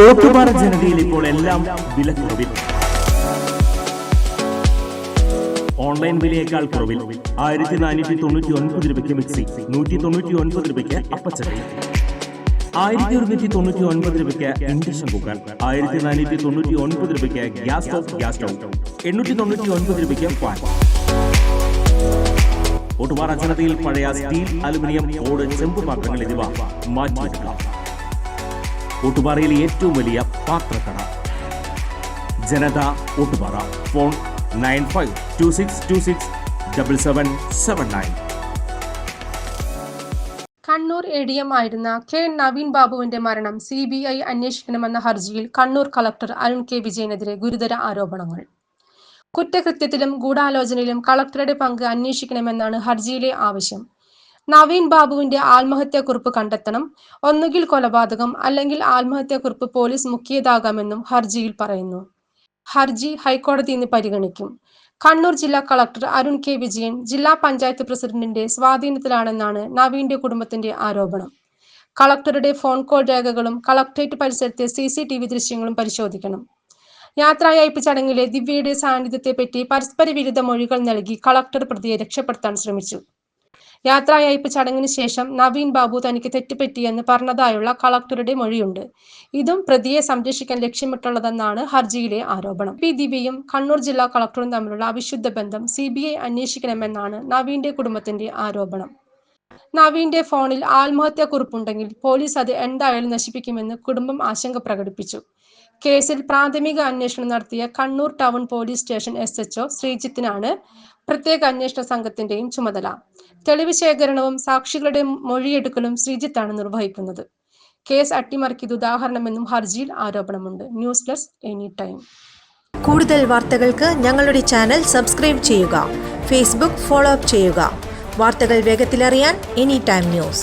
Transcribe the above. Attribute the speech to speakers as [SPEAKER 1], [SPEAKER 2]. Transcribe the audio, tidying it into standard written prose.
[SPEAKER 1] ഓട്ടുപാറ ജനതയിൽ ഇപ്പോൾ എല്ലാം വിലക്കുറവിൽ. ഓൺലൈൻ വിലയേക്കാൾ കുറവിൽ 1499 രൂപയ്ക്ക് മിക്സി, 199 രൂപയ്ക്ക് അപ്പച്ചട്ടി, 1199 രൂപയ്ക്ക് ഇൻഡക്ഷൻ കുക്കർ, 1499 രൂപയ്ക്ക് ഗ്യാസ് സ്റ്റൗ, 899 രൂപയ്ക്ക് ഫാൻ. ഓട്ടുപാറ ജനതയിൽ പഴയ സ്റ്റീൽ, അലുമിനിയം, ഓട്, ചെമ്പ് പാത്രങ്ങൾ എന്നിവ മാറ്റിയെടുക്കാം. ഓട്ടുപാറയിലെ ഏറ്റവും വലിയ പാത്രക്കട ജനത ഓട്ടുപാറ. ഫോൺ 9526267779.
[SPEAKER 2] കണ്ണൂർ എ.ഡി.എം ആയിരുന്ന കെ നവീൻ ബാബുവിന്റെ മരണം CBI അന്വേഷിക്കണമെന്ന ഹർജിയിൽ കണ്ണൂർ കളക്ടർ അരുൺ കെ വിജയനെതിരെ ഗുരുതര ആരോപണങ്ങൾ. കുറ്റകൃത്യത്തിലും ഗൂഢാലോചനയിലും കളക്ടറുടെ പങ്ക് അന്വേഷിക്കണമെന്നാണ് ഹർജിയിലെ ആവശ്യം. നവീൻ ബാബുവിന്റെ ആത്മഹത്യാക്കുറിപ്പ് കണ്ടെത്തണം, ഒന്നുകിൽ കൊലപാതകം അല്ലെങ്കിൽ ആത്മഹത്യാക്കുറിപ്പ് പോലീസ് മുക്കിയതാകാമെന്നും ഹർജിയിൽ പറയുന്നു. ഹർജി ഹൈക്കോടതി ഇന്ന് പരിഗണിക്കും. കണ്ണൂർ ജില്ലാ കളക്ടർ അരുൺ കെ വിജയൻ ജില്ലാ പഞ്ചായത്ത് പ്രസിഡന്റിന്റെ സ്വാധീനത്തിലാണെന്നാണ് നവീന്റെ കുടുംബത്തിന്റെ ആരോപണം. കളക്ടറുടെ ഫോൺ കോൾ രേഖകളും കളക്ടറേറ്റ് പരിസരത്തെ CCTV ദൃശ്യങ്ങളും പരിശോധിക്കണം. യാത്രായയപ്പ് ചടങ്ങിലെ ദിവ്യയുടെ സാന്നിധ്യത്തെപ്പറ്റി പരസ്പര വിരുദ്ധ മൊഴികൾ നൽകി കളക്ടർ പ്രതിയെ രക്ഷപ്പെടുത്താൻ ശ്രമിച്ചു. യാത്രായയപ്പ് ചടങ്ങിന് ശേഷം നവീൻ ബാബു തനിക്ക് തെറ്റുപറ്റിയെന്ന് പറഞ്ഞതായുള്ള കളക്ടറുടെ മൊഴിയുണ്ട്. ഇതും പ്രതിയെ സംരക്ഷിക്കാൻ ലക്ഷ്യമിട്ടുള്ളതെന്നാണ് ഹർജിയിലെ ആരോപണം. ദിവ്യയും കണ്ണൂർ ജില്ലാ കളക്ടറും തമ്മിലുള്ള അവിശുദ്ധ ബന്ധം CBI അന്വേഷിക്കണമെന്നാണ് നവീന്റെ കുടുംബത്തിന്റെ ആരോപണം. നവീന്റെ ഫോണിൽ ആത്മഹത്യാക്കുറിപ്പുണ്ടെങ്കിൽ പോലീസ് അത് എന്തായാലും നശിപ്പിക്കുമെന്ന് കുടുംബം ആശങ്ക പ്രകടിപ്പിച്ചു. കേസിൽ പ്രാഥമിക അന്വേഷണം നടത്തിയ Kannur town police station SHO ശ്രീജിത്തിനാണ് പ്രത്യേക അന്വേഷണ സംഘത്തിന്റെയും ചുമതല. തെളിവ് ശേഖരണവും സാക്ഷികളുടെ മൊഴിയെടുക്കലും ശ്രീജിത്താണ് നിർവഹിക്കുന്നത്. കേസ് അട്ടിമറിക്കിയത് ഉദാഹരണമെന്നും ഹർജിയിൽ ആരോപണമുണ്ട്. News desk any time.
[SPEAKER 3] കൂടുതൽ വാർത്തകൾക്ക് ഞങ്ങളുടെ ചാനൽ സബ്സ്ക്രൈബ് ചെയ്യുക. ഫേസ്ബുക്ക് ഫോളോ അപ്പ് ചെയ്യുക. വാർത്തകൾ വേഗത്തിലറിയാൻ എനി ടൈം ന്യൂസ്.